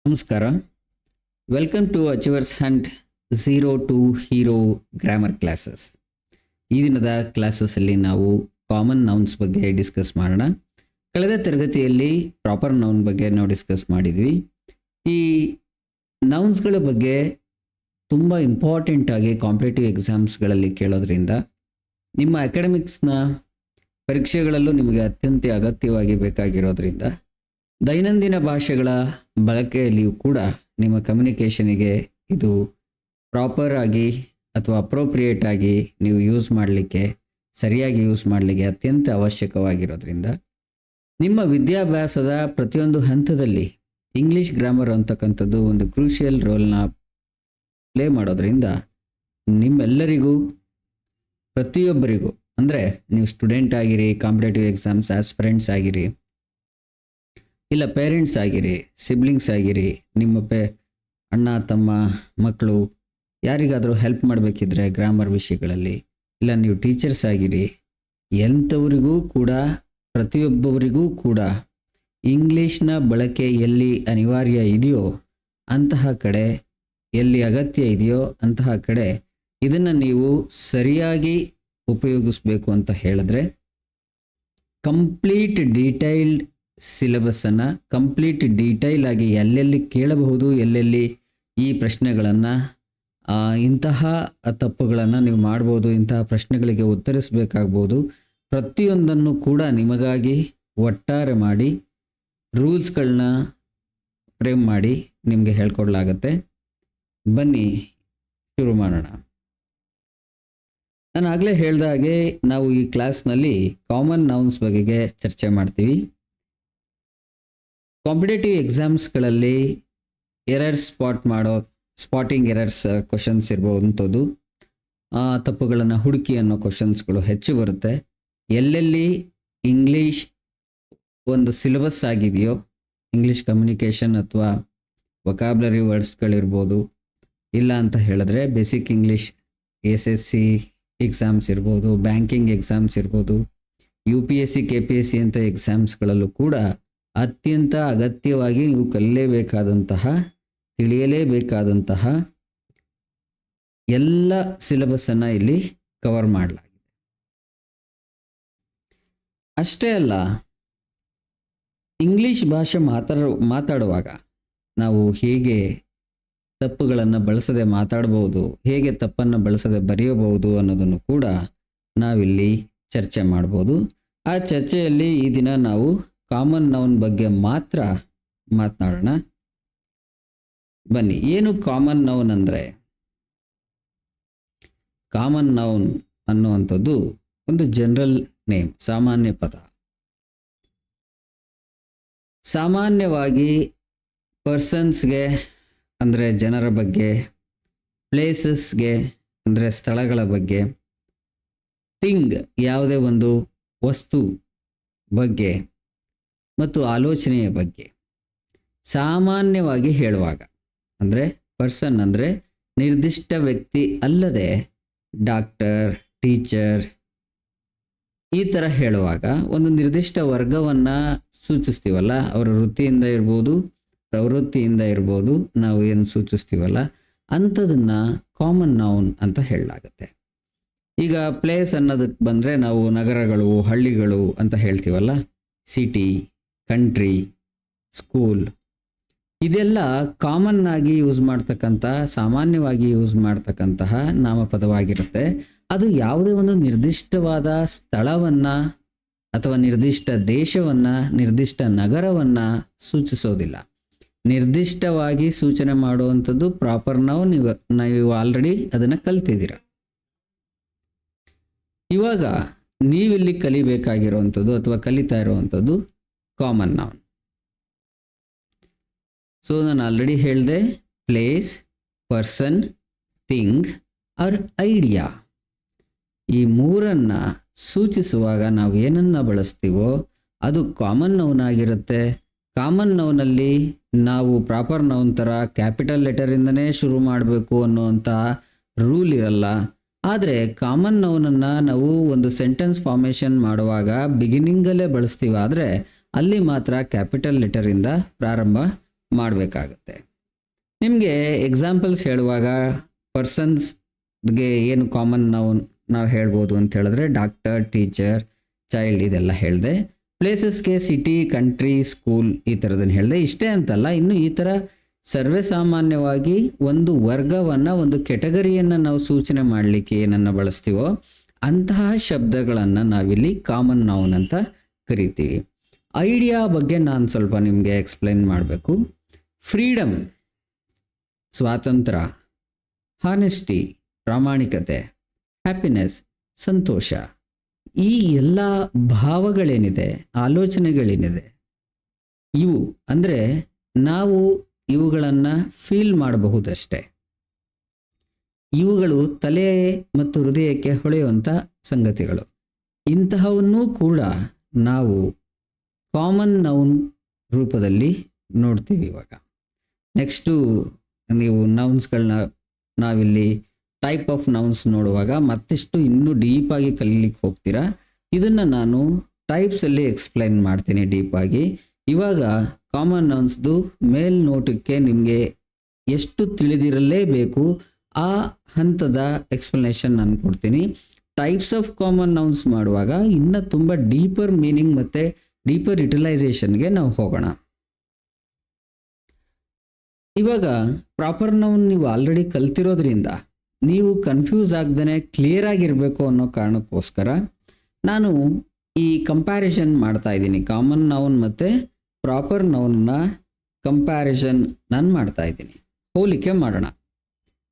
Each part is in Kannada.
ನಮಸ್ಕಾರ. Welcome to achievers hunt zero to hero grammar classes. ಈ ದಿನದ ಕ್ಲಾಸಸ್ಸಲ್ಲಿ ನಾವು ಕಾಮನ್ ನೌನ್ಸ್ ಬಗ್ಗೆ ಡಿಸ್ಕಸ್ ಮಾಡೋಣ. ಕಳೆದ ತರಗತಿಯಲ್ಲಿ ಪ್ರಾಪರ್ ನೌನ್ ಬಗ್ಗೆ ನಾವು ಡಿಸ್ಕಸ್ ಮಾಡಿದ್ವಿ. ಈ ನೌನ್ಸ್ಗಳ ಬಗ್ಗೆ ತುಂಬ ಇಂಪಾರ್ಟೆಂಟಾಗಿ ಕಾಂಪಿಟೇಟಿವ್ ಎಕ್ಸಾಮ್ಸ್ಗಳಲ್ಲಿ ಕೇಳೋದ್ರಿಂದ ನಿಮ್ಮ ಅಕಾಡೆಮಿಕ್ಸ್ನ ಪರೀಕ್ಷೆಗಳಲ್ಲೂ ನಿಮಗೆ ಅತ್ಯಂತ ಅಗತ್ಯವಾಗಿ ಬೇಕಾಗಿರೋದ್ರಿಂದ ದೈನಂದಿನ ಭಾಷೆಗಳ ಬಳಕೆಯಲ್ಲಿಯೂ ಕೂಡ ನಿಮ್ಮ ಕಮ್ಯುನಿಕೇಷನಿಗೆ ಇದು ಪ್ರಾಪರ್ ಆಗಿ ಅಥವಾ ಅಪ್ರೋಪ್ರಿಯೇಟ್ ಆಗಿ ನೀವು ಯೂಸ್ ಮಾಡಲಿಕ್ಕೆ, ಸರಿಯಾಗಿ ಯೂಸ್ ಮಾಡಲಿಕ್ಕೆ ಅತ್ಯಂತ ಅವಶ್ಯಕವಾಗಿರೋದ್ರಿಂದ ನಿಮ್ಮ ವಿದ್ಯಾಭ್ಯಾಸದ ಪ್ರತಿಯೊಂದು ಹಂತದಲ್ಲಿ ಇಂಗ್ಲೀಷ್ ಗ್ರಾಮರ್ ಅಂತಕ್ಕಂಥದ್ದು ಒಂದು ಕ್ರೂಷಿಯಲ್ ರೋಲ್ನ ಪ್ಲೇ ಮಾಡೋದ್ರಿಂದ ನಿಮ್ಮೆಲ್ಲರಿಗೂ, ಪ್ರತಿಯೊಬ್ಬರಿಗೂ, ಅಂದರೆ ನೀವು ಸ್ಟೂಡೆಂಟ್ ಆಗಿರಿ, ಕಾಂಪಿಟೇಟಿವ್ ಎಕ್ಸಾಮ್ಸ್ ಆಸ್ಪಿರೆಂಟ್ಸ್ ಆಗಿರಿ, ಇಲ್ಲ ಪೇರೆಂಟ್ಸ್ ಆಗಿರಿ, ಸಿಬ್ಲಿಂಗ್ಸ್ ಆಗಿರಿ, ನಿಮ್ಮ ಅಣ್ಣ ತಮ್ಮ ಮಕ್ಕಳು ಯಾರಿಗಾದರೂ ಹೆಲ್ಪ್ ಮಾಡಬೇಕಿದ್ರೆ ಗ್ರಾಮರ್ ವಿಷಯಗಳಲ್ಲಿ, ಇಲ್ಲ ನೀವು ಟೀಚರ್ಸ್ ಆಗಿರಿ, ಎಂಥವರಿಗೂ ಕೂಡ, ಪ್ರತಿಯೊಬ್ಬರಿಗೂ ಕೂಡ ಇಂಗ್ಲೀಷ್ನ ಬಳಕೆ ಎಲ್ಲಿ ಅನಿವಾರ್ಯ ಇದೆಯೋ ಅಂತಹ ಕಡೆ, ಎಲ್ಲಿ ಅಗತ್ಯ ಇದೆಯೋ ಅಂತಹ ಕಡೆ ಇದನ್ನು ನೀವು ಸರಿಯಾಗಿ ಉಪಯೋಗಿಸ್ಬೇಕು ಅಂತ ಹೇಳಿದ್ರೆ ಕಂಪ್ಲೀಟ್ ಡೀಟೈಲ್ಡ್ ಸಿಲೆಬಸ್ಸನ್ನು ಕಂಪ್ಲೀಟ್ ಡೀಟೈಲ್ ಆಗಿ ಎಲ್ಲೆಲ್ಲಿ ಕೇಳಬಹುದು, ಎಲ್ಲೆಲ್ಲಿ ಈ ಪ್ರಶ್ನೆಗಳನ್ನು, ಇಂತಹ ತಪ್ಪುಗಳನ್ನು ನೀವು ಮಾಡ್ಬೋದು, ಇಂತಹ ಪ್ರಶ್ನೆಗಳಿಗೆ ಉತ್ತರಿಸಬೇಕಾಗ್ಬೋದು, ಪ್ರತಿಯೊಂದನ್ನು ಕೂಡ ನಿಮಗಾಗಿ ಒಟ್ಟಾರೆ ಮಾಡಿ ರೂಲ್ಸ್ಗಳನ್ನ ಫ್ರೇಮ್ ಮಾಡಿ ನಿಮಗೆ ಹೇಳ್ಕೊಡ್ಲಾಗತ್ತೆ. ಬನ್ನಿ ಶುರು ಮಾಡೋಣ. ನಾನು ಆಗಲೇ ಹೇಳಿದ ಹಾಗೆ ನಾವು ಈ ಕ್ಲಾಸ್ನಲ್ಲಿ ಕಾಮನ್ ನೌನ್ಸ್ ಬಗೆಗೆ ಚರ್ಚೆ ಮಾಡ್ತೀವಿ. ಕಾಂಪಿಟೇಟಿವ್ ಎಕ್ಸಾಮ್ಸ್ಗಳಲ್ಲಿ ಸ್ಪಾಟಿಂಗ್ ಎರರ್ಸ್ ಕ್ವಶನ್ಸ್ ಇರ್ಬೋದಂಥದ್ದು, ತಪ್ಪುಗಳನ್ನು ಹುಡುಕಿ ಅನ್ನೋ ಕ್ವಶನ್ಸ್ಗಳು ಹೆಚ್ಚು ಬರುತ್ತೆ. ಎಲ್ಲೆಲ್ಲಿ ಇಂಗ್ಲೀಷ್ ಒಂದು ಸಿಲೆಬಸ್ ಆಗಿದೆಯೋ, ಇಂಗ್ಲೀಷ್ ಕಮ್ಯುನಿಕೇಷನ್ ಅಥವಾ ವೊಕ್ಯಾಬ್ಯುಲರಿ ವರ್ಡ್ಸ್ಗಳಿರ್ಬೋದು, ಇಲ್ಲ ಅಂತ ಹೇಳಿದ್ರೆ ಬೇಸಿಕ್ ಇಂಗ್ಲೀಷ್ SSC ಎಕ್ಸಾಮ್ಸ್ ಇರ್ಬೋದು, ಬ್ಯಾಂಕಿಂಗ್ ಎಕ್ಸಾಮ್ಸ್ ಇರ್ಬೋದು, UPSC KPSC ಅಂತ ಎಕ್ಸಾಮ್ಸ್ಗಳಲ್ಲೂ ಕೂಡ ಅತ್ಯಂತ ಅಗತ್ಯವಾಗಿ ನೀವು ಕಲಿಯಲೇಬೇಕಾದಂತಹ, ತಿಳಿಯಲೇಬೇಕಾದಂತಹ ಎಲ್ಲ ಸಿಲೆಬಸ್ಸನ್ನು ಇಲ್ಲಿ ಕವರ್ ಮಾಡಲಾಗಿದೆ. ಅಷ್ಟೇ ಅಲ್ಲ, ಇಂಗ್ಲೀಷ್ ಭಾಷೆ ಮಾತಾಡುವಾಗ ನಾವು ಹೇಗೆ ತಪ್ಪುಗಳನ್ನು ಬಳಸದೆ ಮಾತಾಡಬಹುದು, ಹೇಗೆ ತಪ್ಪನ್ನು ಬಳಸದೆ ಬರೆಯಬಹುದು ಅನ್ನೋದನ್ನು ಕೂಡ ನಾವಿಲ್ಲಿ ಚರ್ಚೆ ಮಾಡ್ಬೋದು. ಆ ಚರ್ಚೆಯಲ್ಲಿ ಈ ದಿನ ನಾವು ಕಾಮನ್ ನೌನ್ ಬಗ್ಗೆ ಮಾತ್ರ ಮಾತನಾಡೋಣ. ಬನ್ನಿ, ಏನು ಕಾಮನ್ ನೌನ್ ಅಂದರೆ? ಕಾಮನ್ ನೌನ್ ಅನ್ನುವಂಥದ್ದು ಒಂದು ಜನರಲ್ ನೇಮ್, ಸಾಮಾನ್ಯ ಪದ. ಸಾಮಾನ್ಯವಾಗಿ ಪರ್ಸನ್ಸ್ಗೆ ಅಂದರೆ ಜನರ ಬಗ್ಗೆ, ಪ್ಲೇಸಸ್ಗೆ ಅಂದರೆ ಸ್ಥಳಗಳ ಬಗ್ಗೆ, ಥಿಂಗ್ ಯಾವುದೇ ಒಂದು ವಸ್ತು ಬಗ್ಗೆ ಮತ್ತು ಆಲೋಚನೆಯ ಬಗ್ಗೆ ಸಾಮಾನ್ಯವಾಗಿ ಹೇಳುವಾಗ, ಅಂದರೆ ಪರ್ಸನ್ ಅಂದರೆ ನಿರ್ದಿಷ್ಟ ವ್ಯಕ್ತಿ ಅಲ್ಲದೆ ಡಾಕ್ಟರ್, ಟೀಚರ್ ಈ ಥರ ಹೇಳುವಾಗ ಒಂದು ನಿರ್ದಿಷ್ಟ ವರ್ಗವನ್ನು ಸೂಚಿಸ್ತೀವಲ್ಲ, ಅವರ ವೃತ್ತಿಯಿಂದ ಇರ್ಬೋದು, ಪ್ರವೃತ್ತಿಯಿಂದ ಇರ್ಬೋದು, ನಾವು ಏನು ಸೂಚಿಸ್ತೀವಲ್ಲ ಅಂಥದನ್ನು ಕಾಮನ್ ನೌನ್ ಅಂತ ಹೇಳಲಾಗುತ್ತೆ. ಈಗ ಪ್ಲೇಸ್ ಅನ್ನೋದಕ್ಕೆ ಬಂದರೆ ನಾವು ನಗರಗಳು, ಹಳ್ಳಿಗಳು ಅಂತ ಹೇಳ್ತೀವಲ್ಲ, ಸಿಟಿ, ಕಂಟ್ರಿ, ಸ್ಕೂಲ್, ಇದೆಲ್ಲ ಕಾಮನ್ ಆಗಿ ಯೂಸ್ ಮಾಡ್ತಕ್ಕಂಥ, ಸಾಮಾನ್ಯವಾಗಿ ಯೂಸ್ ಮಾಡ್ತಕ್ಕಂತಹ ನಾಮಪದವಾಗಿರುತ್ತೆ. ಅದು ಯಾವುದೇ ಒಂದು ನಿರ್ದಿಷ್ಟವಾದ ಸ್ಥಳವನ್ನು ಅಥವಾ ನಿರ್ದಿಷ್ಟ ದೇಶವನ್ನು, ನಿರ್ದಿಷ್ಟ ನಗರವನ್ನು ಸೂಚಿಸೋದಿಲ್ಲ. ನಿರ್ದಿಷ್ಟವಾಗಿ ಸೂಚನೆ ಮಾಡುವಂಥದ್ದು ಪ್ರಾಪರ್ ನೌನ್. ನೀವು ಆಲ್ರೆಡಿ ಅದನ್ನು ಕಲ್ತಿದ್ದೀರ. ಇವಾಗ ನೀವಿಲ್ಲಿ ಕಲಿಬೇಕಾಗಿರುವಂಥದ್ದು ಅಥವಾ ಕಲಿತಾ ಇರುವಂಥದ್ದು ಕಾಮನ್ ನೌನ್. ಸೊ ನಾನು ಆಲ್ರೆಡಿ ಹೇಳಿದೆ, place, person, thing R idea, ಈ ಮೂರನ್ನು ಸೂಚಿಸುವಾಗ ನಾವು ಏನನ್ನು ಬಳಸ್ತೀವೋ ಅದು ಕಾಮನ್ ನೌನ್ ಆಗಿರುತ್ತೆ. ಕಾಮನ್ ನೌನಲ್ಲಿ ನಾವು ಪ್ರಾಪರ್ ನೌನ್ ಥರ ಕ್ಯಾಪಿಟಲ್ ಲೆಟರಿಂದನೇ ಶುರು ಮಾಡಬೇಕು ಅನ್ನುವಂಥ ರೂಲ್ ಇರಲ್ಲ. ಆದರೆ ಕಾಮನ್ ನೌನನ್ನು ನಾವು ಒಂದು ಸೆಂಟೆನ್ಸ್ ಫಾರ್ಮೇಷನ್ ಮಾಡುವಾಗ ಬಿಗಿನಿಂಗಲ್ಲೇ ಬಳಸ್ತೀವಿ, ಆದರೆ ಅಲ್ಲಿ ಮಾತ್ರ ಕ್ಯಾಪಿಟಲ್ ಲೆಟರಿಂದ ಪ್ರಾರಂಭ ಮಾಡಬೇಕಾಗುತ್ತೆ. ನಿಮಗೆ ಎಕ್ಸಾಂಪಲ್ಸ್ ಹೇಳುವಾಗ ಪರ್ಸನ್ಸ್ಗೆ ಏನು ಕಾಮನ್ ನಾವು ಹೇಳ್ಬೋದು ಅಂತ ಹೇಳಿದ್ರೆ ಡಾಕ್ಟರ್, ಟೀಚರ್, ಚೈಲ್ಡ್ ಇದೆಲ್ಲ ಹೇಳಿದೆ. ಪ್ಲೇಸಸ್ಗೆ ಸಿಟಿ, ಕಂಟ್ರಿ, ಸ್ಕೂಲ್ ಈ ಥರದನ್ನು ಹೇಳಿದೆ. ಇಷ್ಟೇ ಅಂತಲ್ಲ, ಇನ್ನು ಈ ಥರ ಸರ್ವೇ ಸಾಮಾನ್ಯವಾಗಿ ಒಂದು ವರ್ಗವನ್ನು, ಒಂದು ಕೆಟಗರಿಯನ್ನು ನಾವು ಸೂಚನೆ ಮಾಡಲಿಕ್ಕೆ ಏನನ್ನು ಬಳಸ್ತೀವೋ ಅಂತಹ ಶಬ್ದಗಳನ್ನು ನಾವಿಲ್ಲಿ ಕಾಮನ್ ನೌನ್ ಅಂತ ಕರಿತೀವಿ. ಐಡಿಯಾ ಬಗ್ಗೆ ನಾನು ಸ್ವಲ್ಪ ನಿಮಗೆ ಎಕ್ಸ್ಪ್ಲೈನ್ ಮಾಡಬೇಕು. ಫ್ರೀಡಮ್ ಸ್ವಾತಂತ್ರ್ಯ, ಹಾನೆಸ್ಟಿ ಪ್ರಾಮಾಣಿಕತೆ, ಹ್ಯಾಪಿನೆಸ್ ಸಂತೋಷ, ಈ ಎಲ್ಲ ಭಾವಗಳೇನಿದೆ, ಆಲೋಚನೆಗಳೇನಿದೆ, ಇವು ಅಂದರೆ ನಾವು ಇವುಗಳನ್ನು ಫೀಲ್ ಮಾಡಬಹುದಷ್ಟೇ. ಇವುಗಳು ತಲೆ ಮತ್ತು ಹೃದಯಕ್ಕೆ ಹೊಳೆಯುವಂಥ ಸಂಗತಿಗಳು. ಇಂತಹವನ್ನೂ ಕೂಡ ನಾವು ಕಾಮನ್ ನೌನ್ ರೂಪದಲ್ಲಿ ನೋಡ್ತೀವಿ. ಇವಾಗ ನೆಕ್ಸ್ಟು ನೀವು ನೌನ್ಸ್ಗಳನ್ನ ನಾವಿಲ್ಲಿ ಟೈಪ್ ಆಫ್ ನೌನ್ಸ್ ನೋಡುವಾಗ ಮತ್ತಿಷ್ಟು ಇನ್ನೂ ಡೀಪಾಗಿ ಕಲೀಲಿಕ್ಕೆ ಹೋಗ್ತೀರಾ. ಇದನ್ನು ನಾನು ಟೈಪ್ಸಲ್ಲಿ ಎಕ್ಸ್ಪ್ಲೈನ್ ಮಾಡ್ತೀನಿ ಡೀಪಾಗಿ. ಇವಾಗ ಕಾಮನ್ ನೌನ್ಸ್ದು ಮೇಲ್ನೋಟಕ್ಕೆ ನಿಮಗೆ ಎಷ್ಟು ತಿಳಿದಿರಲೇಬೇಕು ಆ ಹಂತದ ಎಕ್ಸ್ಪ್ಲನೇಷನ್ ನಾನು ಕೊಡ್ತೀನಿ. ಟೈಪ್ಸ್ ಆಫ್ ಕಾಮನ್ ನೌನ್ಸ್ ಮಾಡುವಾಗ ಇನ್ನೂ ತುಂಬ ಡೀಪರ್ ಮೀನಿಂಗ್ ಮತ್ತು ಡೀಪರ್ ಯುಟಿಲೈಸೇಷನ್ಗೆ ನಾವು ಹೋಗೋಣ. ಇವಾಗ ಪ್ರಾಪರ್ ನೌನ್ ನೀವು ಆಲ್ರೆಡಿ ಕಲ್ತಿರೋದ್ರಿಂದ ನೀವು ಕನ್ಫ್ಯೂಸ್ ಆಗ್ದೇ ಕ್ಲಿಯರ್ ಆಗಿರಬೇಕು ಅನ್ನೋ ಕಾರಣಕ್ಕೋಸ್ಕರ ನಾನು ಈ ಕಂಪ್ಯಾರಿಸನ್ ಮಾಡ್ತಾ ಇದ್ದೀನಿ. ಕಾಮನ್ ನೌನ್ ಮತ್ತು ಪ್ರಾಪರ್ ನೌನ್ನ ಕಂಪ್ಯಾರಿಸನ್ ನಾನು ಮಾಡ್ತಾ ಇದ್ದೀನಿ. ಹೋಲಿಕೆ ಮಾಡೋಣ.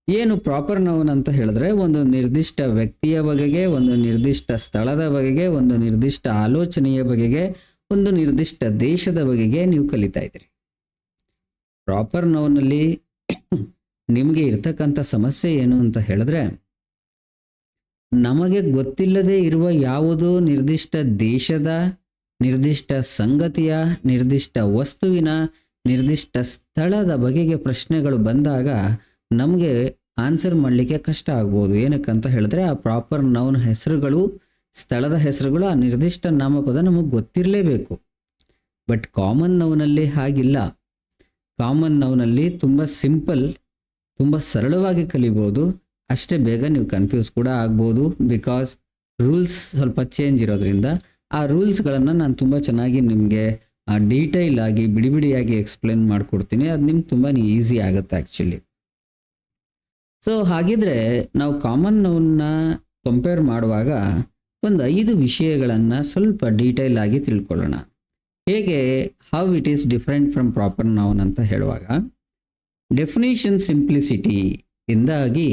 ಏನು ಪ್ರಾಪರ್ ನೌನ್ ಅಂತ ಹೇಳಿದ್ರೆ ಒಂದು ನಿರ್ದಿಷ್ಟ ವ್ಯಕ್ತಿಯ ಬಗೆಗೆ, ಒಂದು ನಿರ್ದಿಷ್ಟ ಸ್ಥಳದ ಬಗೆಗೆ, ಒಂದು ನಿರ್ದಿಷ್ಟ ಆಲೋಚನೆಯ ಬಗೆಗೆ, ಒಂದು ನಿರ್ದಿಷ್ಟ ದೇಶದ ಬಗೆಗೆ ನೀವು ಕಲಿತಾ ಇದ್ದೀರಿ. ಪ್ರಾಪರ್ ನೌನಲ್ಲಿ ನಿಮಗೆ ಇರ್ತಕ್ಕಂಥ ಸಮಸ್ಯೆ ಏನು ಅಂತ ಹೇಳಿದ್ರೆ, ನಮಗೆ ಗೊತ್ತಿಲ್ಲದೆ ಇರುವ ಯಾವುದೋ ನಿರ್ದಿಷ್ಟ ದೇಶದ, ನಿರ್ದಿಷ್ಟ ಸಂಗತಿಯ, ನಿರ್ದಿಷ್ಟ ವಸ್ತುವಿನ, ನಿರ್ದಿಷ್ಟ ಸ್ಥಳದ ಬಗೆಗೆ ಪ್ರಶ್ನೆಗಳು ಬಂದಾಗ ನಮಗೆ ಆನ್ಸರ್ ಮಾಡಲಿಕ್ಕೆ ಕಷ್ಟ ಆಗ್ಬೋದು. ಏನಕ್ಕಂತ ಹೇಳಿದ್ರೆ ಆ ಪ್ರಾಪರ್ ನೌನ್ ಹೆಸರುಗಳು, ಸ್ಥಳದ ಹೆಸರುಗಳು, ಆ ನಿರ್ದಿಷ್ಟ ನಾಮಪದ ನಮಗೆ ಗೊತ್ತಿರಲೇಬೇಕು. ಬಟ್ ಕಾಮನ್ ನೌನಲ್ಲಿ ಹಾಗಿಲ್ಲ. ಕಾಮನ್ ನೌನಲ್ಲಿ ತುಂಬ ಸಿಂಪಲ್, ತುಂಬ ಸರಳವಾಗಿ ಕಲಿಬೋದು. ಅಷ್ಟೇ ಬೇಗ ನೀವು ಕನ್ಫ್ಯೂಸ್ ಕೂಡ ಆಗ್ಬೋದು. ಬಿಕಾಸ್ ರೂಲ್ಸ್ ಸ್ವಲ್ಪ ಚೇಂಜ್ ಇರೋದ್ರಿಂದ ಆ ರೂಲ್ಸ್ಗಳನ್ನು ನಾನು ತುಂಬ ಚೆನ್ನಾಗಿ ನಿಮಗೆ ಡೀಟೈಲ್ ಆಗಿ ಬಿಡಿಯಾಗಿ ಎಕ್ಸ್ಪ್ಲೇನ್ ಮಾಡಿಕೊಡ್ತೀನಿ. ಅದು ನಿಮ್ಗೆ ತುಂಬಾ ಈಸಿ ಆಗುತ್ತೆ ಆ್ಯಕ್ಚುಲಿ. ಸೊ ಹಾಗಿದ್ರೆ ನಾವು ಕಾಮನ್ ನೌನ್ನ ಕಂಪೇರ್ ಮಾಡುವಾಗ ಒಂದು 5 ವಿಷಯಗಳನ್ನು ಸ್ವಲ್ಪ ಡೀಟೈಲ್ ಆಗಿ ತಿಳ್ಕೊಳ್ಳೋಣ. ಹೇಗೆ, how it is different from proper noun ಅಂತ ಹೇಳುವಾಗ, ಡೆಫಿನೇಷನ್ ಸಿಂಪ್ಲಿಸಿಟಿ ಇಂದಾಗಿ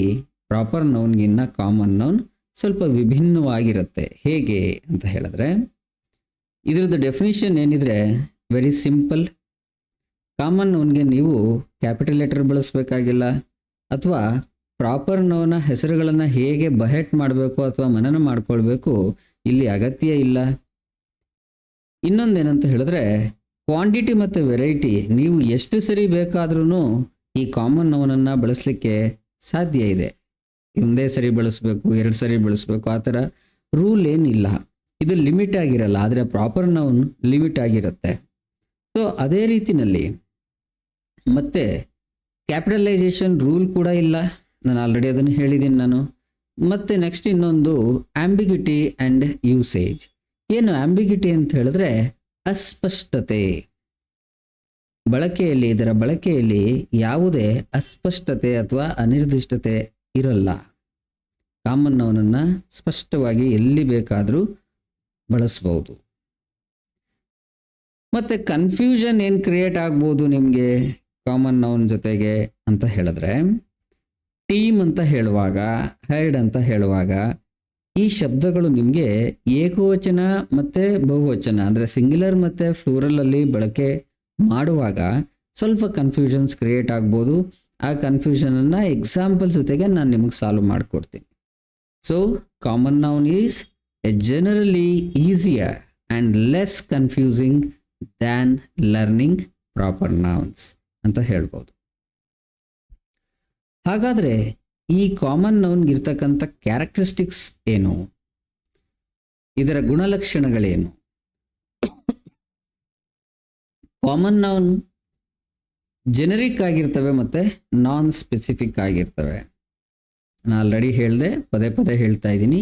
ಪ್ರಾಪರ್ ನೌನ್ಗಿನ್ನ ಕಾಮನ್ ನೌನ್ ಸ್ವಲ್ಪ ವಿಭಿನ್ನವಾಗಿರುತ್ತೆ. ಹೇಗೆ ಅಂತ ಹೇಳಿದ್ರೆ, ಇದ್ರದ್ದು ಡೆಫಿನೇಷನ್ ಏನಿದ್ರೆ ವೆರಿ ಸಿಂಪಲ್. ಕಾಮನ್ ನೌನ್ಗೆ ನೀವು ಕ್ಯಾಪಿಟಲ್ ಲೆಟರ್ ಬಳಸಬೇಕಾಗಿಲ್ಲ, ಅಥವಾ ಪ್ರಾಪರ್ ನೌನ್ನ ಹೆಸರುಗಳನ್ನು ಹೇಗೆ ಬಹೆಟ್ ಮಾಡಬೇಕು ಅಥವಾ ಮನನ ಮಾಡ್ಕೊಳ್ಬೇಕು ಇಲ್ಲಿ ಅಗತ್ಯ ಇಲ್ಲ. ಇನ್ನೊಂದೇನಂತ ಹೇಳಿದ್ರೆ, ಕ್ವಾಂಟಿಟಿ ಮತ್ತು ವೆರೈಟಿ ನೀವು ಎಷ್ಟು ಸರಿ ಬೇಕಾದ್ರೂ ಈ ಕಾಮನ್ ನೌನನ್ನು ಬಳಸಲಿಕ್ಕೆ ಸಾಧ್ಯ ಇದೆ. ಒಂದೇ ಸರಿ ಬಳಸಬೇಕು, 2 ಸರಿ ಬಳಸಬೇಕು, ಆ ಥರ ರೂಲ್ ಏನಿಲ್ಲ. ಇದು ಲಿಮಿಟ್ ಆಗಿರಲ್ಲ, ಆದರೆ ಪ್ರಾಪರ್ ನೌನ್ ಲಿಮಿಟ್ ಆಗಿರುತ್ತೆ. ಸೊ ಅದೇ ರೀತಿಯಲ್ಲಿ ಮತ್ತೆ ಕ್ಯಾಪಿಟಲೈಸೇಷನ್ ರೂಲ್ ಕೂಡ ಇಲ್ಲ, ನಾನು ಆಲ್ರೆಡಿ ಅದನ್ನು ಹೇಳಿದ್ದೀನಿ ನಾನು. ಮತ್ತು ನೆಕ್ಸ್ಟ್ ಇನ್ನೊಂದು ಆಂಬಿಗ್ಯುಟಿ ಆ್ಯಂಡ್ ಯೂಸೇಜ್. ಏನು ಆಂಬಿಗ್ಯುಟಿ ಅಂತ ಹೇಳಿದ್ರೆ ಅಸ್ಪಷ್ಟತೆ. ಬಳಕೆಯಲ್ಲಿ, ಇದರ ಬಳಕೆಯಲ್ಲಿ ಯಾವುದೇ ಅಸ್ಪಷ್ಟತೆ ಅಥವಾ ಅನಿರ್ದಿಷ್ಟತೆ ಇರಲ್ಲ. ಕಾಮನ್ ನೌನನ್ನು ಸ್ಪಷ್ಟವಾಗಿ ಎಲ್ಲಿ ಬೇಕಾದರೂ ಬಳಸ್ಬೋದು. ಮತ್ತು ಕನ್ಫ್ಯೂಷನ್ ಏನು ಕ್ರಿಯೇಟ್ ಆಗ್ಬೋದು ನಿಮಗೆ ಕಾಮನ್ ನೌನ್ ಜೊತೆಗೆ ಅಂತ ಹೇಳಿದ್ರೆ, ಟೀಮ್ ಅಂತ ಹೇಳುವಾಗ, ಹೆಡ್ ಅಂತ ಹೇಳುವಾಗ ಈ ಶಬ್ದಗಳು ನಿಮಗೆ ಏಕವಚನ ಮತ್ತು ಬಹುವಚನ ಅಂದರೆ ಸಿಂಗ್ಯುಲರ್ ಮತ್ತು ಫ್ಲೂರಲಲ್ಲಿ ಬಳಕೆ ಮಾಡುವಾಗ ಸ್ವಲ್ಪ ಕನ್ಫ್ಯೂಷನ್ಸ್ ಕ್ರಿಯೇಟ್ ಆಗ್ಬೋದು. ಆ ಕನ್ಫ್ಯೂಷನನ್ನು ಎಕ್ಸಾಂಪಲ್ ಜೊತೆಗೆ ನಾನು ನಿಮಗೆ ಸಾಲ್ವ್ ಮಾಡಿಕೊಡ್ತೀನಿ. So common noun is A generally easier and less confusing than learning proper nouns ಅಂತ ಹೇಳ್ಬೋದು. ಹಾಗಾದರೆ ಈ ಕಾಮನ್ ನೌನ್ಗಿರ್ತಕ್ಕಂಥ ಕ್ಯಾರೆಕ್ಟರಿಸ್ಟಿಕ್ಸ್ ಏನು, ಇದರ ಗುಣಲಕ್ಷಣಗಳೇನು? ಕಾಮನ್ ನೌನ್ ಜೆನರಿಕ್ ಆಗಿರ್ತವೆ ಮತ್ತು ನಾನ್ ಸ್ಪೆಸಿಫಿಕ್ ಆಗಿರ್ತವೆ. ನಾನು ಆಲ್ರೆಡಿ ಹೇಳಿದೆ, ಪದೇ ಪದೇ ಹೇಳ್ತಾ ಇದ್ದೀನಿ.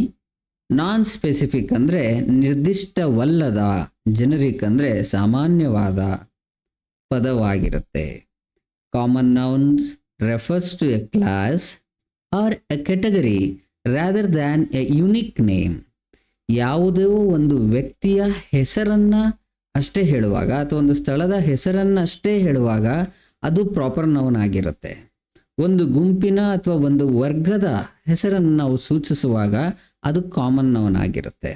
ನಾನ್ ಸ್ಪೆಸಿಫಿಕ್ ಅಂದರೆ ನಿರ್ದಿಷ್ಟವಲ್ಲದ, ಜೆನರಿಕ್ ಅಂದರೆ ಸಾಮಾನ್ಯವಾದ ಪದವಾಗಿರುತ್ತೆ. Common nouns refers to a class or a category rather than a unique name. ಯಾವುದೋ ಒಂದು ವ್ಯಕ್ತಿಯ ಹೆಸರನ್ನು ಅಷ್ಟೇ ಹೇಳುವಾಗ ಅಥವಾ ಒಂದು ಸ್ಥಳದ ಹೆಸರನ್ನು ಅಷ್ಟೇ ಹೇಳುವಾಗ ಅದು ಪ್ರಾಪರ್ ನೌನ್ ಆಗಿರುತ್ತೆ. ಒಂದು ಗುಂಪಿನ ಅಥವಾ ಒಂದು ವರ್ಗದ ಹೆಸರನ್ನು ನಾವು ಸೂಚಿಸುವಾಗ ಅದು ಕಾಮನ್ ನೌನ್ ಆಗಿರುತ್ತೆ.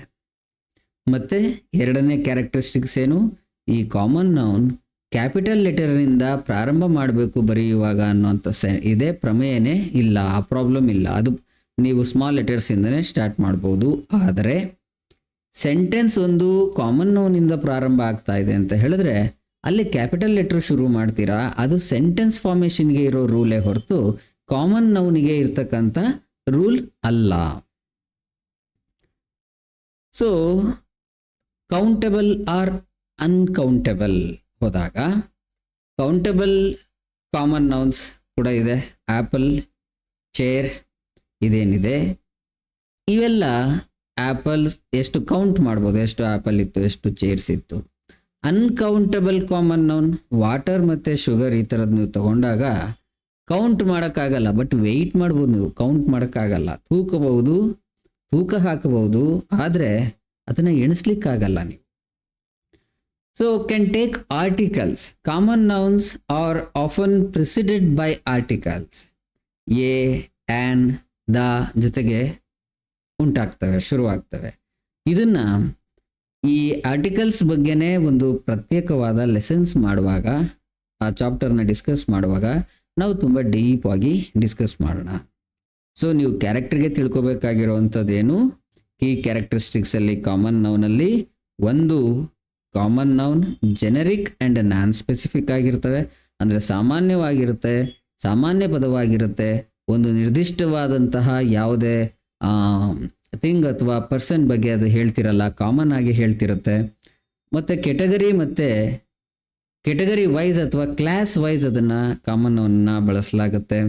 ಮತ್ತು ಎರಡನೇ ಕ್ಯಾರೆಕ್ಟರಿಸ್ಟಿಕ್ಸ್ ಏನು? ಈ ಕಾಮನ್ ನೌನ್ ಕ್ಯಾಪಿಟಲ್ ಲೆಟರ್ನಿಂದ ಪ್ರಾರಂಭ ಮಾಡಬೇಕು ಬರೆಯುವಾಗ ಅನ್ನೋಂಥ ಇದೇ ಪ್ರಮೇಯನೇ ಇಲ್ಲ, ಆ ಪ್ರಾಬ್ಲಮ್ ಇಲ್ಲ. ಅದು ನೀವು ಸ್ಮಾಲ್ ಲೆಟರ್ಸಿಂದನೇ ಸ್ಟಾರ್ಟ್ ಮಾಡ್ಬೋದು. ಆದರೆ ಸೆಂಟೆನ್ಸ್ ಒಂದು ಕಾಮನ್ ನೌನಿಂದ ಪ್ರಾರಂಭ ಆಗ್ತಾ ಇದೆ ಅಂತ ಹೇಳಿದ್ರೆ ಅಲ್ಲಿ ಕ್ಯಾಪಿಟಲ್ ಲೆಟರ್ ಶುರು ಮಾಡ್ತೀರಾ, ಅದು ಸೆಂಟೆನ್ಸ್ ಫಾರ್ಮೇಷನ್ಗೆ ಇರೋ ರೂಲೇ ಹೊರತು ಕಾಮನ್ ನೌನಿಗೆ ಇರ್ತಕ್ಕಂಥ ರೂಲ್ ಅಲ್ಲ. ಸೊ ಕೌಂಟಬಲ್ ಆರ್ ಅನ್ಕೌಂಟಬಲ್ ಹೋದಾಗ ಕೌಂಟಬಲ್ ಕಾಮನ್ ನೌನ್ಸ್ ಕೂಡ ಇದೆ. ಆ್ಯಪಲ್, ಚೇರ್ ಇದೇನಿದೆ ಇವೆಲ್ಲ ಆ್ಯಪಲ್ಸ್ ಎಷ್ಟು ಕೌಂಟ್ ಮಾಡ್ಬೋದು, ಎಷ್ಟು ಆ್ಯಪಲ್ ಇತ್ತು, ಎಷ್ಟು ಚೇರ್ಸ್ ಇತ್ತು. ಅನ್ಕೌಂಟಬಲ್ ಕಾಮನ್ ನೌನ್ ವಾಟರ್ ಮತ್ತು ಶುಗರ್ ಈ ಥರದ್ದು ನೀವು ತಗೊಂಡಾಗ ಕೌಂಟ್ ಮಾಡೋಕ್ಕಾಗಲ್ಲ, ಬಟ್ ವೆಯ್ಟ್ ಮಾಡ್ಬೋದು, ನೀವು ಕೌಂಟ್ ಮಾಡೋಕ್ಕಾಗಲ್ಲ. ತೂಕಬಹುದು, ತೂಕ ಹಾಕಬಹುದು, ಆದರೆ ಅದನ್ನು ಎಣಿಸ್ಲಿಕ್ಕಾಗಲ್ಲ ನೀವು. So can take articles. Common nouns are often preceded by articles. A, an, the ಜೊತೆಗೆ ಉಂಟಾಗ್ತವೆ, ಶುರುವಾಗ್ತವೆ. ಇದನ್ನು ಈ ಆರ್ಟಿಕಲ್ಸ್ ಬಗ್ಗೆನೇ ಒಂದು ಪ್ರತ್ಯೇಕವಾದ ಲೆಸನ್ಸ್ ಮಾಡುವಾಗ, ಆ ಚಾಪ್ಟರ್ನ ಡಿಸ್ಕಸ್ ಮಾಡುವಾಗ ನಾವು ತುಂಬ ಡೀಪಾಗಿ ಡಿಸ್ಕಸ್ ಮಾಡೋಣ. ಸೊ ನೀವು ಕ್ಯಾರೆಕ್ಟರ್ಗೆ ತಿಳ್ಕೊಬೇಕಾಗಿರೋವಂಥದ್ದೇನು? ಕೀ ಕ್ಯಾರೆಕ್ಟರಿಸ್ಟಿಕ್ಸಲ್ಲಿ ಕಾಮನ್ ನೌನಲ್ಲಿ ಒಂದು common noun generic and non specific ಆಗಿರ್ತವೆ, ಅಂದರೆ ಸಾಮಾನ್ಯವಾಗಿರುತ್ತೆ, ಸಾಮಾನ್ಯ ಪದವಾಗಿರುತ್ತೆ. ಒಂದು ನಿರ್ದಿಷ್ಟವಾದಂತಹ ಯಾವುದೇ ಥಿಂಗ್ ಅಥವಾ ಪರ್ಸನ್ ಬಗ್ಗೆ ಅದು ಹೇಳ್ತಿರಲ್ಲ, ಕಾಮನ್ ಆಗಿ ಹೇಳ್ತಿರುತ್ತೆ. ಮತ್ತು ಕೆಟಗರಿ ವೈಸ್ ಅಥವಾ ಕ್ಲಾಸ್ ವೈಸ್ ಅದನ್ನು ಕಾಮನ್ ನೌನ್ನ ಬಳಸಲಾಗುತ್ತೆ.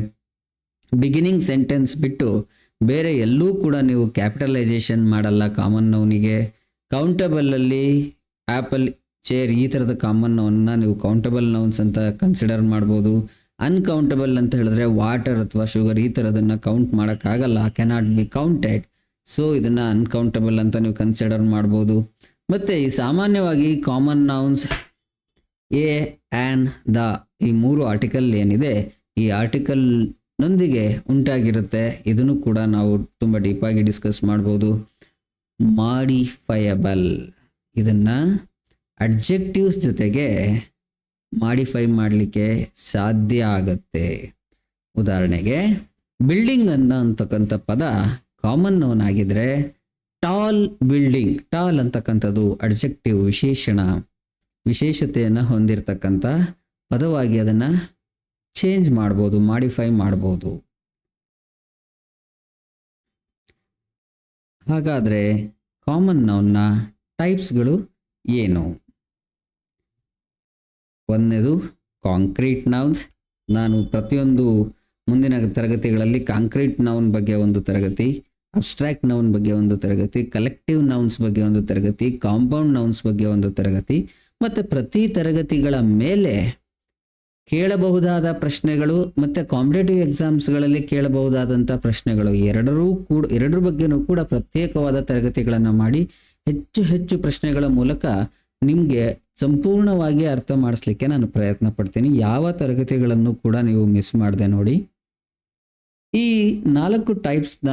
ಬಿಗಿನಿಂಗ್ ಸೆಂಟೆನ್ಸ್ ಬಿಟ್ಟು ಬೇರೆ ಎಲ್ಲೂ ಕೂಡ ನೀವು ಕ್ಯಾಪಿಟಲೈಸೇಷನ್ ಮಾಡಲ್ಲ ಕಾಮನ್ ನೌನಿಗೆ. ಕೌಂಟಬಲಲ್ಲಿ ಆ್ಯಪಲ್, ಚೇರ್ ಈ ಥರದ ಕಾಮನ್ ನೌನ್ನ ನೀವು ಕೌಂಟಬಲ್ ನೌನ್ಸ್ ಅಂತ ಕನ್ಸಿಡರ್ ಮಾಡ್ಬೋದು. ಅನ್ಕೌಂಟಬಲ್ ಅಂತ ಹೇಳಿದ್ರೆ ವಾಟರ್ ಅಥವಾ ಶುಗರ್ ಈ ಥರದನ್ನು ಕೌಂಟ್ ಮಾಡೋಕ್ಕಾಗಲ್ಲ, ಕ್ಯಾನಾಟ್ ಬಿ ಕೌಂಟೆಡ್. ಸೊ ಇದನ್ನು ಅನ್ಕೌಂಟಬಲ್ ಅಂತ ನೀವು ಕನ್ಸಿಡರ್ ಮಾಡ್ಬೋದು. ಮತ್ತು ಈ ಸಾಮಾನ್ಯವಾಗಿ common nouns A, an, the ಈ ಮೂರು ಆರ್ಟಿಕಲ್ ಏನಿದೆ, ಈ ಆರ್ಟಿಕಲ್ನೊಂದಿಗೆ ಉಂಟಾಗಿರುತ್ತೆ. ಇದನ್ನು ಕೂಡ ನಾವು ತುಂಬ ಡೀಪಾಗಿ ಡಿಸ್ಕಸ್ ಮಾಡ್ಬೋದು. ಮಾಡಿಫೈಯಬಲ್, ಇದನ್ನು ಅಡ್ಜೆಕ್ಟಿವ್ಸ್ ಜೊತೆಗೆ ಮಾಡಿಫೈ ಮಾಡಲಿಕ್ಕೆ ಸಾಧ್ಯ ಆಗುತ್ತೆ. ಉದಾಹರಣೆಗೆ ಬಿಲ್ಡಿಂಗ್ ಅಂತಕ್ಕಂಥ ಪದ ಕಾಮನ್ ನೌನ್ ಆಗಿದ್ರೆ ಟಾಲ್ ಬಿಲ್ಡಿಂಗ್, ಟಾಲ್ ಅಂತಕ್ಕಂಥದ್ದು ಅಡ್ಜೆಕ್ಟಿವ್ ವಿಶೇಷತೆಯನ್ನು ಹೊಂದಿರತಕ್ಕಂಥ ಪದವಾಗಿ ಅದನ್ನು ಚೇಂಜ್ ಮಾಡ್ಬೋದು, ಮಾಡಿಫೈ ಮಾಡ್ಬೋದು. ಹಾಗಾದರೆ ಕಾಮನ್ ನೌನ್ನ ಟೈಪ್ಸ್ಗಳು ಏನು? ಒಂದನೇದು ಕಾಂಕ್ರೀಟ್ ನೌನ್ಸ್. ನಾನು ಪ್ರತಿಯೊಂದು ಮುಂದಿನ ತರಗತಿಗಳಲ್ಲಿ ಕಾಂಕ್ರೀಟ್ ನೌನ್ ಬಗ್ಗೆ ಒಂದು ತರಗತಿ, ಅಬ್ಸ್ಟ್ರಾಕ್ಟ್ ನೌನ್ ಬಗ್ಗೆ ಒಂದು ತರಗತಿ, ಕಲೆಕ್ಟಿವ್ ನೌನ್ಸ್ ಬಗ್ಗೆ ಒಂದು ತರಗತಿ, ಕಾಂಪೌಂಡ್ ನೌನ್ಸ್ ಬಗ್ಗೆ ಒಂದು ತರಗತಿ, ಮತ್ತು ಪ್ರತಿ ತರಗತಿಗಳ ಮೇಲೆ ಕೇಳಬಹುದಾದ ಪ್ರಶ್ನೆಗಳು ಮತ್ತು ಕಾಂಪಿಟೇಟಿವ್ ಎಕ್ಸಾಮ್ಸ್ಗಳಲ್ಲಿ ಕೇಳಬಹುದಾದಂಥ ಪ್ರಶ್ನೆಗಳು ಎರಡರ ಬಗ್ಗೆನೂ ಕೂಡ ಪ್ರತ್ಯೇಕವಾದ ತರಗತಿಗಳನ್ನು ಮಾಡಿ ಹೆಚ್ಚು ಪ್ರಶ್ನೆಗಳ ಮೂಲಕ ನಿಮಗೆ ಸಂಪೂರ್ಣವಾಗಿ ಅರ್ಥ ಮಾಡಿಸ್ಲಿಕ್ಕೆ ನಾನು ಪ್ರಯತ್ನ ಪಡ್ತೀನಿ. ಯಾವ ತರಗತಿಗಳನ್ನು ಕೂಡ ನೀವು ಮಿಸ್ ಮಾಡದೆ ನೋಡಿ. ಈ 4 ಟೈಪ್ಸ್ನ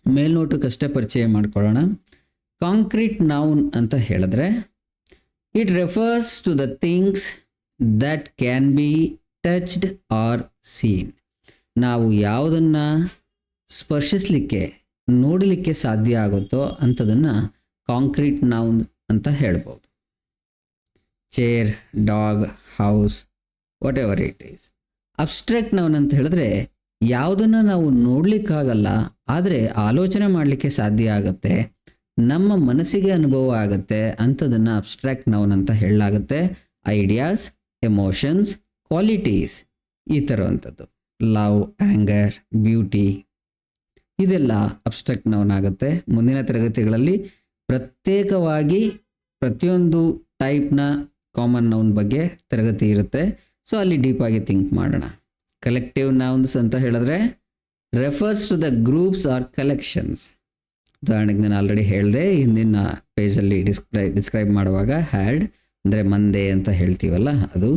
ಮೇಲ್ನೋಟಕ್ಕಷ್ಟೇ ಪರಿಚಯ ಮಾಡ್ಕೊಳ್ಳೋಣ. ಕಾಂಕ್ರೀಟ್ ನೌನ್ ಅಂತ ಹೇಳಿದ್ರೆ it refers to the things that can be touched or seen. ನಾವು ಯಾವುದನ್ನು ಸ್ಪರ್ಶಿಸಲಿಕ್ಕೆ, ನೋಡಲಿಕ್ಕೆ ಸಾಧ್ಯ ಆಗುತ್ತೋ ಅಂಥದನ್ನು ಕಾಂಕ್ರೀಟ್ ನೌನ್ ಅಂತ ಹೇಳ್ಬೋದು. Chair, dog, house, what ever it is. Abstract noun ಅಂತ ಹೇಳಿದ್ರೆ ಯಾವುದನ್ನು ನಾವು ನೋಡಲಿಕ್ಕಾಗಲ್ಲ, ಆದರೆ ಆಲೋಚನೆ ಮಾಡಲಿಕ್ಕೆ ಸಾಧ್ಯ ಆಗುತ್ತೆ, ನಮ್ಮ ಮನಸ್ಸಿಗೆ ಅನುಭವ ಆಗುತ್ತೆ ಅಂಥದನ್ನು ಅಬ್ಸ್ಟ್ರಾಕ್ಟ್ ನೌನ್ ಅಂತ ಹೇಳಲಾಗುತ್ತೆ. ಐಡಿಯಾಸ್, ಎಮೋಷನ್ಸ್, ಕ್ವಾಲಿಟೀಸ್ ಈ ಥರವಂಥದ್ದು. ಲವ್, ಆ್ಯಂಗರ್, ಬ್ಯೂಟಿ ಇದೆಲ್ಲ ಅಬ್ಸ್ಟ್ರಾಕ್ಟ್ ನೌನ್ ಆಗುತ್ತೆ. ಮುಂದಿನ ತರಗತಿಗಳಲ್ಲಿ ಪ್ರತ್ಯೇಕವಾಗಿ ಪ್ರತಿಯೊಂದು ಟೈಪ್ನ ಕಾಮನ್ ನೌನ್ ಬಗ್ಗೆ ತರಗತಿ ಇರುತ್ತೆ. ಸೊ ಅಲ್ಲಿ ಡೀಪಾಗಿ ಥಿಂಕ್ ಮಾಡೋಣ. ಕಲೆಕ್ಟಿವ್ ನೌನ್ಸ್ ಅಂತ ಹೇಳಿದ್ರೆ refers to the groups or collections. ಉದಾಹರಣೆಗೆ ನಾನು ಆಲ್ರೆಡಿ ಹೇಳಿದೆ ಹಿಂದಿನ ಪೇಜಲ್ಲಿ ಡಿಸ್ಕ್ರೈಬ್ ಮಾಡುವಾಗ. ಹ್ಯಾಡ್ ಅಂದರೆ ಮಂದೆ ಅಂತ ಹೇಳ್ತೀವಲ್ಲ ಅದು,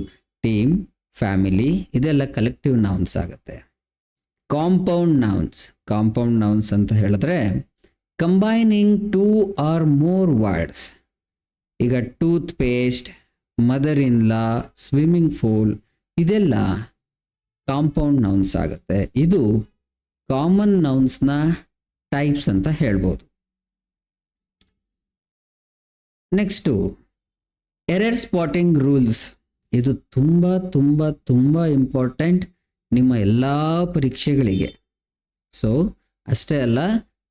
ಟೀಮ್, ಫ್ಯಾಮಿಲಿ ಇದೆಲ್ಲ ಕಲೆಕ್ಟಿವ್ ನೌನ್ಸ್ ಆಗುತ್ತೆ. ಕಾಂಪೌಂಡ್ ನೌನ್ಸ್ ಅಂತ ಹೇಳಿದ್ರೆ ಕಂಬೈನಿಂಗ್ 2 or more ವರ್ಡ್ಸ್. ಈಗ tooth paste, mother in law, swimming pool ಇದೆಲ್ಲ ಕಾಂಪೌಂಡ್ ನೌನ್ಸ್ ಆಗುತ್ತೆ. ಇದು ಕಾಮನ್ ನೌನ್ಸ್ನ ಟೈಪ್ಸ್ ಅಂತ ಹೇಳ್ಬೋದು. Next error spotting rules. ಇದು ತುಂಬ ತುಂಬ ತುಂಬ ಇಂಪಾರ್ಟೆಂಟ್ ನಿಮ್ಮ ಎಲ್ಲ ಪರೀಕ್ಷೆಗಳಿಗೆ. ಸೊ ಅಷ್ಟೇ ಅಲ್ಲ,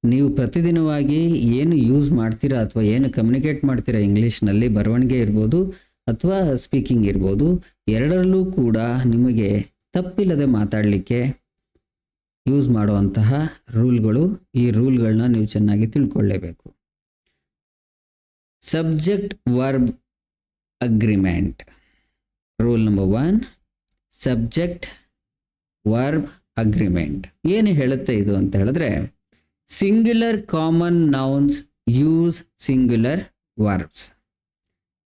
ನೀವು ಪ್ರತಿದಿನವಾಗಿ ಏನು ಯೂಸ್ ಮಾಡ್ತೀರಾ ಅಥವಾ ಏನು ಕಮ್ಯುನಿಕೇಟ್ ಮಾಡ್ತೀರಾ ಇಂಗ್ಲೀಷ್ನಲ್ಲಿ, ಬರವಣಿಗೆ ಇರ್ಬೋದು ಅಥವಾ ಸ್ಪೀಕಿಂಗ್ ಇರ್ಬೋದು, ಎರಡರಲ್ಲೂ ಕೂಡ ನಿಮಗೆ ತಪ್ಪಿಲ್ಲದೆ ಮಾತಾಡಲಿಕ್ಕೆ ಯೂಸ್ ಮಾಡುವಂತಹ ರೂಲ್ಗಳು. ಈ ರೂಲ್ಗಳನ್ನ ನೀವು ಚೆನ್ನಾಗಿ ತಿಳ್ಕೊಳ್ಳೇಬೇಕು. Subject verb agreement. Rule number 1, subject verb agreement. ಏನು ಹೇಳುತ್ತೆ ಇದು ಅಂತ ಹೇಳಿದ್ರೆ, singular common nouns use singular verbs.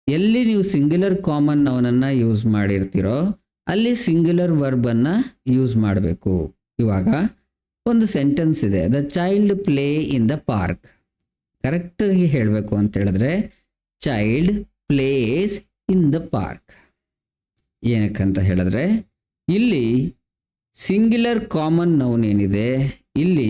ಎಲ್ಲಿ ನೀವು ಸಿಂಗ್ಯುಲರ್ ಕಾಮನ್ ನೌನನ್ನು ಯೂಸ್ ಮಾಡಿರ್ತೀರೋ ಅಲ್ಲಿ ಸಿಂಗ್ಯುಲರ್ ವರ್ಬನ್ನು ಯೂಸ್ ಮಾಡಬೇಕು. ಇವಾಗ ಒಂದು ಸೆಂಟೆನ್ಸ್ ಇದೆ, the child play in the park. ಕರೆಕ್ಟಾಗಿ ಹೇಳಬೇಕು ಅಂತ ಹೇಳಿದ್ರೆ child plays in the park. ಏನಕ್ಕಂತ ಹೇಳಿದ್ರೆ ಇಲ್ಲಿ ಸಿಂಗ್ಯುಲರ್ ಕಾಮನ್ ನೌನ್ ಏನಿದೆ, ಇಲ್ಲಿ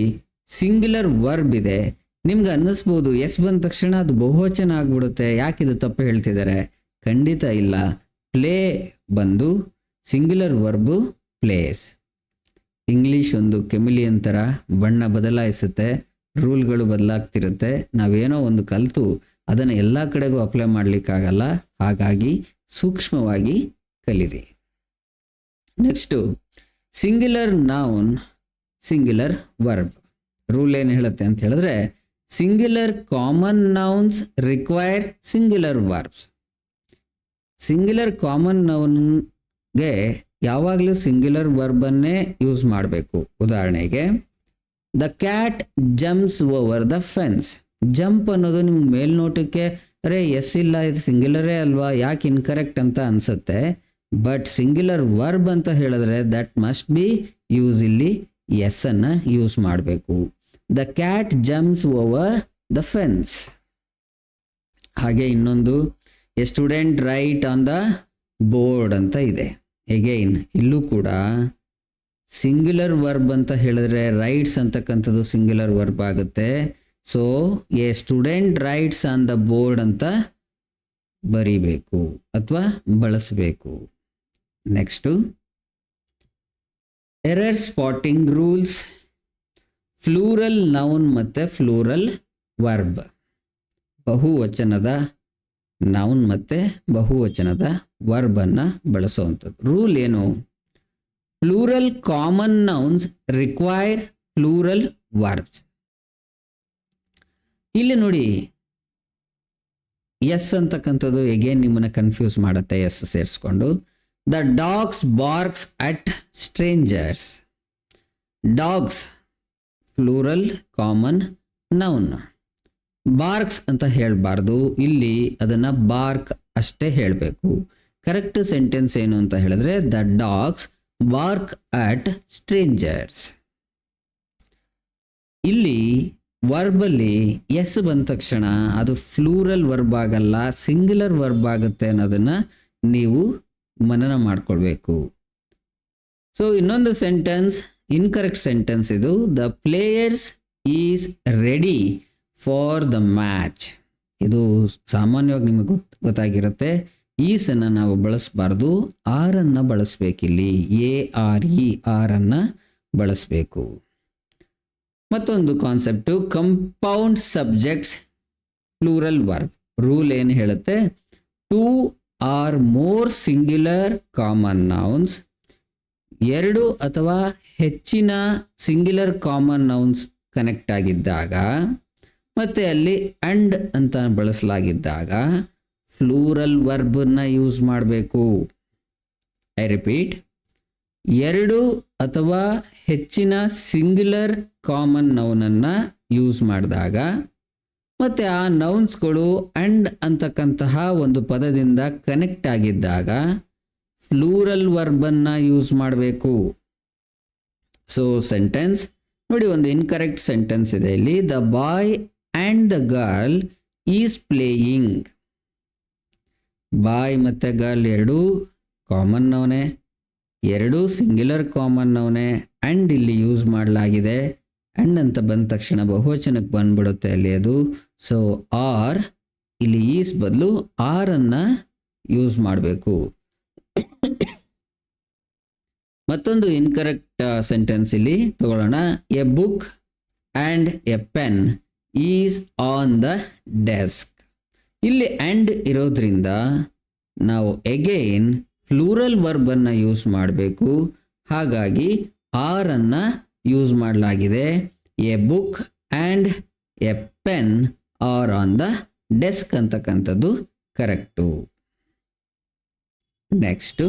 ಸಿಂಗ್ಯುಲರ್ ವರ್ಬ್ ಇದೆ. ನಿಮ್ಗೆ ಅನ್ನಿಸ್ಬೋದು ಎಸ್ ಬಂದ ತಕ್ಷಣ ಅದು ಬಹುವಚನ ಆಗ್ಬಿಡುತ್ತೆ, ಯಾಕಿದು ತಪ್ಪು ಹೇಳ್ತಿದ್ದಾರೆ. ಖಂಡಿತ ಇಲ್ಲ. ಪ್ಲೇ ಬಂದು ಸಿಂಗ್ಯುಲರ್ ವರ್ಬು ಪ್ಲೇಸ್. ಇಂಗ್ಲೀಷ್ ಒಂದು ಕೆಮಿಲಿಯನ್ ಥರ ಬಣ್ಣ ಬದಲಾಯಿಸುತ್ತೆ, ರೂಲ್ಗಳು ಬದಲಾಗ್ತಿರುತ್ತೆ. ನಾವೇನೋ ಒಂದು ಕಲಿತು ಅದನ್ನು ಎಲ್ಲ ಕಡೆಗೂ ಅಪ್ಲೈ ಮಾಡಲಿಕ್ಕಾಗಲ್ಲ. ಹಾಗಾಗಿ ಸೂಕ್ಷ್ಮವಾಗಿ ಕಲೀರಿ. Next singular noun, singular verb. Rule ಏನು ಹೇಳುತ್ತೆ ಅಂತ ಹೇಳಿದ್ರೆ, singular common nouns require singular verbs. Singular common ನೌನ್ಗೆ ಯಾವಾಗಲೂ ಸಿಂಗ್ಯುಲರ್ ವರ್ಬನ್ನೇ ಯೂಸ್ ಮಾಡಬೇಕು. ಉದಾಹರಣೆಗೆ the cat jumps over the fence. Jump ಅನ್ನೋದು ನಿಮ್ಗೆ ಮೇಲ್ನೋಟಕ್ಕೆ ಅರೆ ಎಸ್ ಇಲ್ಲ, ಇದು ಸಿಂಗ್ಯುಲರೇ ಅಲ್ವಾ, ಯಾಕೆ ಇನ್ಕರೆಕ್ಟ್ ಅಂತ ಅನಿಸುತ್ತೆ. ಬಟ್ ಸಿಂಗ್ಯುಲರ್ ವರ್ಬ್ ಅಂತ ಹೇಳಿದ್ರೆ ದಟ್ ಮಸ್ಟ್ ಬಿ ಯೂಸ್, ಇಲ್ಲಿ ಎಸ್ ಅನ್ನು ಯೂಸ್ ಮಾಡಬೇಕು. The cat jumps over the fence. ಹಾಗೆ ಇನ್ನೊಂದು, A student write on the board ಅಂತ ಇದೆ. ಎಗೈನ್ ಇಲ್ಲೂ ಕೂಡ ಸಿಂಗ್ಯುಲರ್ ವರ್ಬ್ ಅಂತ ಹೇಳಿದ್ರೆ ರೈಟ್ಸ್ ಅಂತಕ್ಕಂಥದ್ದು ಸಿಂಗ್ಯುಲರ್ ವರ್ಬ್ ಆಗುತ್ತೆ. So A student rights on the board ಅಂತ ಬರಿಬೇಕು ಅಥವಾ ಬಳಸಬೇಕು. Next error spotting rules. ಫ್ಲೂರಲ್ noun ಮತ್ತು ಫ್ಲೂರಲ್ ವರ್ಬ್. ಬಹುವಚನದ ನೌನ್ ಮತ್ತು ಬಹುವಚನದ ವರ್ಬನ್ನು ಬಳಸುವಂಥದ್ದು. ರೂಲ್ ಏನು? Plural common nouns require plural verbs. ಇಲ್ಲಿ ನೋಡಿ ಎಸ್ ಅಂತಕ್ಕಂಥದ್ದು ಎಗೇನ್ ನಿಮ್ಮನ್ನು ಕನ್ಫ್ಯೂಸ್ ಮಾಡುತ್ತೆ, ಎಸ್ ಸೇರಿಸ್ಕೊಂಡು. The dogs barks at stranger's. Dogs plural common noun. Barks ಅಂತ ಹೇಳಬಾರ್ದು, ಇಲ್ಲಿ ಅದನ್ನು ಬಾರ್ಕ್ ಅಷ್ಟೇ ಹೇಳಬೇಕು. ಕರೆಕ್ಟ್ ಸೆಂಟೆನ್ಸ್ ಏನು ಅಂತ ಹೇಳಿದ್ರೆ the dogs bark at stranger's. ಇಲ್ಲಿ ವರ್ಬಲ್ಲಿ ಎಸ್ ಬಂದ ತಕ್ಷಣ ಅದು ಫ್ಲೂರಲ್ ವರ್ಬ್ ಆಗಲ್ಲ, ಸಿಂಗ್ಯುಲರ್ ವರ್ಬ್ ಆಗುತ್ತೆ ಅನ್ನೋದನ್ನು ನೀವು ಮನನ ಮಾಡ್ಕೊಳ್ಬೇಕು. ಸೊ ಇನ್ನೊಂದು ಸೆಂಟೆನ್ಸ್ ಇನ್ಕರೆಕ್ಟ್ ಸೆಂಟೆನ್ಸ್ ಇದು. The players is ready for the match. ಇದು ಸಾಮಾನ್ಯವಾಗಿ ನಿಮಗೆ ಗೊತ್ತಾಗಿರುತ್ತೆ. ಈಸನ್ನು ನಾವು ಬಳಸಬಾರ್ದು, ಆರನ್ನು ಬಳಸಬೇಕಿಲ್ಲಿ. ARER ಬಳಸಬೇಕು. ಮತ್ತೊಂದು concept compound subjects plural verb. Rule ಏನು ಹೇಳುತ್ತೆ? 2 or more singular common nouns, ಎರಡು ಅಥವಾ ಹೆಚ್ಚಿನ ಸಿಂಗ್ಯುಲರ್ ಕಾಮನ್ ನೌನ್ಸ್ ಕನೆಕ್ಟ್ ಆಗಿದ್ದಾಗ ಮತ್ತು ಅಲ್ಲಿ ಅಂಡ್ ಅಂತ ಬಳಸಲಾಗಿದ್ದಾಗ ಫ್ಲೂರಲ್ ವರ್ಬ್ನ ಯೂಸ್ ಮಾಡಬೇಕು. ಐ ರಿಪೀಟ್, ಎರಡು ಅಥವಾ ಹೆಚ್ಚಿನ ಸಿಂಗ್ಯುಲರ್ ಕಾಮನ್ ನೌನನ್ನು ಯೂಸ್ ಮಾಡಿದಾಗ ಮತ್ತು ಆ ನೌನ್ಸ್ಗಳು ಅಂಡ್ ಅಂತಕ್ಕಂತಹ ಒಂದು ಪದದಿಂದ ಕನೆಕ್ಟ್ ಆಗಿದ್ದಾಗ ಫ್ಲೂರಲ್ ವರ್ಬನ್ನು ಯೂಸ್ ಮಾಡಬೇಕು. ಸೊ ಸೆಂಟೆನ್ಸ್ ನೋಡಿ, ಒಂದು ಇನ್ಕರೆಕ್ಟ್ ಸೆಂಟೆನ್ಸ್ ಇದೆ ಇಲ್ಲಿ. The boy and the girl is playing. Boy ಮತ್ತು ಗರ್ಲ್ ಎರಡೂ ಕಾಮನ್ ನೌನೇ, ಎರಡೂ ಸಿಂಗ್ಯುಲರ್ ಕಾಮನ್ ನೌನೇ. ಆ್ಯಂಡ್ ಇಲ್ಲಿ ಯೂಸ್ ಮಾಡಲಾಗಿದೆ. ಆ್ಯಂಡ್ ಅಂತ ಬಂದ ತಕ್ಷಣ ಬಹುವಚನಕ್ಕೆ ಬಂದ್ಬಿಡುತ್ತೆ ಅಲ್ಲಿ ಅದು. ಸೊ ಆರ್ ಇಲ್ಲಿ ಈಸ್ ಬದಲು ಆರನ್ನು ಯೂಸ್ ಮಾಡಬೇಕು. ಮತ್ತೊಂದು ಇನ್ಕರೆಕ್ಟ್ ಸೆಂಟೆನ್ಸ್ ಇಲ್ಲಿ ತಗೊಳ್ಳೋಣ. A book and a pen is on the desk. ಇಲ್ಲಿ ಆ್ಯಂಡ್ ಇರೋದ್ರಿಂದ ನಾವು ಎಗೈನ್ ಫ್ಲೂರಲ್ ವರ್ಬನ್ನು ಯೂಸ್ ಮಾಡಬೇಕು. ಹಾಗಾಗಿ ಆರನ್ನು ಯೂಸ್ ಮಾಡಲಾಗಿದೆ. A book and a pen are on the desk ಅಂತಕ್ಕಂಥದ್ದು correct. Next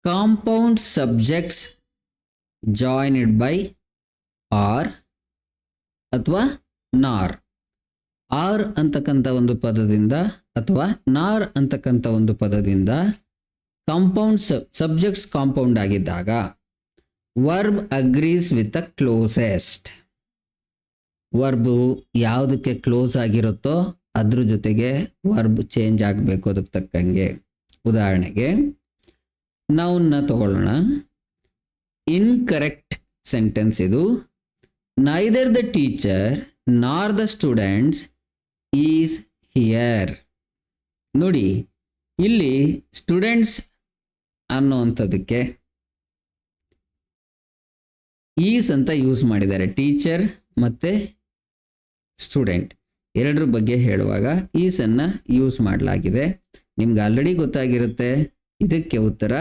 compound subjects joined by or ಅಥವಾ ನಾರ್. ಆರ್ ಅಂತಕ್ಕಂಥ ಒಂದು ಪದದಿಂದ ಅಥವಾ ನಾರ್ ಅಂತಕ್ಕಂಥ ಒಂದು ಪದದಿಂದ ಕಾಂಪೌಂಡ್ ಸಬ್ಜೆಕ್ಟ್ಸ್ ಕಾಂಪೌಂಡ್ ಆಗಿದ್ದಾಗ verb agrees with the closest. Verb ಯಾವುದಕ್ಕೆ ಕ್ಲೋಸ್ ಆಗಿರುತ್ತೋ ಅದ್ರ ಜೊತೆಗೆ ವರ್ಬ್ ಚೇಂಜ್ ಆಗಬೇಕು ಅದಕ್ಕೆ ತಕ್ಕಂಗೆ. ಉದಾಹರಣೆಗೆ ನೌನ್ನ ತಗೊಳ್ಳೋಣ. ಇನ್ಕರೆಕ್ಟ್ ಸೆಂಟೆನ್ಸ್ ಇದು. Neither the teacher nor the students is here. ನೋಡಿ, ಇಲ್ಲಿ ಸ್ಟೂಡೆಂಟ್ಸ್ ಅನ್ನೋವಂಥದ್ದಕ್ಕೆ ಈಸ್ ಅಂತ ಯೂಸ್ ಮಾಡಿದ್ದಾರೆ. ಟೀಚರ್ ಮತ್ತು ಸ್ಟೂಡೆಂಟ್ ಎರಡರ ಬಗ್ಗೆ ಹೇಳುವಾಗ ಈಸನ್ನು ಯೂಸ್ ಮಾಡಲಾಗಿದೆ. ನಿಮ್ಗೆ ಆಲ್ರೆಡಿ ಗೊತ್ತಾಗಿರುತ್ತೆ. ಇದಕ್ಕೆ ಉತ್ತರ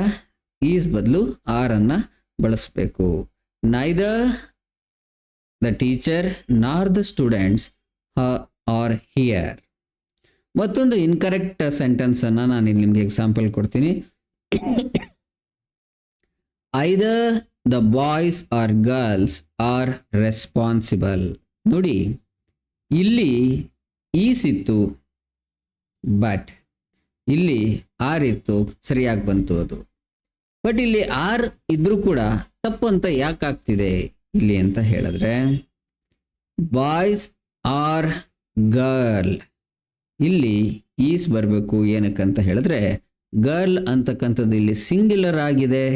ಈಸ್ ಬದಲು ಆರನ್ನು ಬಳಸಬೇಕು. Neither the teacher nor the students are here. ಮತ್ತೊಂದು ಇನ್ಕರೆಕ್ಟ್ ಸೆಂಟೆನ್ಸನ್ನು ನಾನು ಇಲ್ಲಿ ನಿಮಗೆ ಎಕ್ಸಾಂಪಲ್ ಕೊಡ್ತೀನಿ. Either the boys or girls are responsible. ನೋಡಿ, ಇಲ್ಲಿ ಈಸ್ ಇತ್ತು, ಬಟ್ ಇಲ್ಲಿ ಆರ್ ಇತ್ತು, ಸರಿಯಾಗಿ ಬಂತು ಅದು. ಬಟ್ ಇಲ್ಲಿ ಆರ್ ಇದ್ರೂ ಕೂಡ ತಪ್ಪು ಅಂತ ಯಾಕೆ ಆಗ್ತಿದೆ ಇಲ್ಲಿ ಅಂತ ಹೇಳಿದ್ರೆ, ಬಾಯ್ಸ್ ಆರ್ ಗರ್ಲ್ ಇಲ್ಲಿ ಈಸ್ ಬರಬೇಕು. ಏನಕ್ಕಂತ ಹೇಳಿದ್ರೆ ಗರ್ಲ್ ಅಂತಕ್ಕಂಥದ್ದು ಇಲ್ಲಿ ಸಿಂಗ್ಯುಲರ್ ಆಗಿದೆ.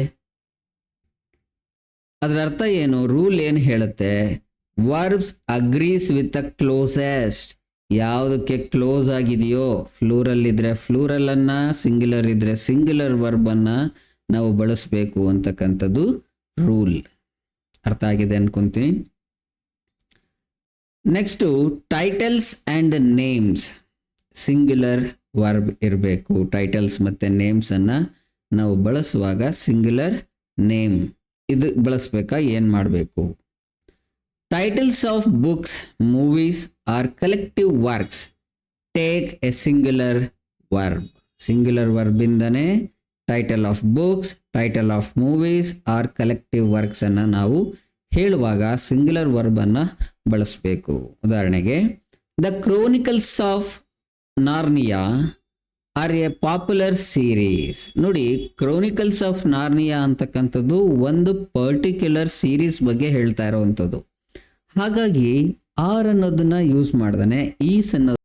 ಅದರ ಅರ್ಥ ಏನು? ರೂಲ್ ಏನು ಹೇಳುತ್ತೆ? Verbs agrees with the closest. ಯಾವುದಕ್ಕೆ ಕ್ಲೋಸ್ ಆಗಿದೆಯೋ, ಫ್ಲೂರಲ್ ಇದ್ರೆ ಫ್ಲೂರಲನ್ನು, ಸಿಂಗ್ಯುಲರ್ ಇದ್ರೆ ಸಿಂಗ್ಯುಲರ್ ವರ್ಬನ್ನು ನಾವು ಬಳಸಬೇಕು ಅಂತಕ್ಕಂಥದ್ದು ರೂಲ್. ಅರ್ಥ ಆಗಿದೆ ಅನ್ಕೊಂತೀನಿ. Next titles and names. Singular verb ಇರಬೇಕು. ಟೈಟಲ್ಸ್ ಮತ್ತು ನೇಮ್ಸನ್ನು ನಾವು ಬಳಸುವಾಗ ಸಿಂಗ್ಯುಲರ್ ನೇಮ್ ಇದು ಬಳಸಬೇಕಾ, ಏನು ಮಾಡಬೇಕು? Titles of books, movies or collective works take a singular verb. Singular ವರ್ಬಿಂದನೇ title of books, title of movies or collective ವರ್ಕ್ಸನ್ನು ನಾವು ಹೇಳುವಾಗ ಸಿಂಗ್ಯುಲರ್ ವರ್ಬನ್ನು ಬಳಸಬೇಕು. ಉದಾಹರಣೆಗೆ the chronicles of Narnia are a popular series. ನೋಡಿ, ಕ್ರೋನಿಕಲ್ಸ್ ಆಫ್ ನಾರ್ನಿಯಾ ಅಂತಕ್ಕಂಥದ್ದು ಒಂದು ಪರ್ಟಿಕ್ಯುಲರ್ ಸೀರೀಸ್ ಬಗ್ಗೆ ಹೇಳ್ತಾ ಇರೋವಂಥದ್ದು. ಹಾಗಾಗಿ ಆರ್ ಅನ್ನೋದನ್ನ ಯೂಸ್ ಮಾಡ್ದಾನೆ ಈಸ್ ಅನ್ನೋ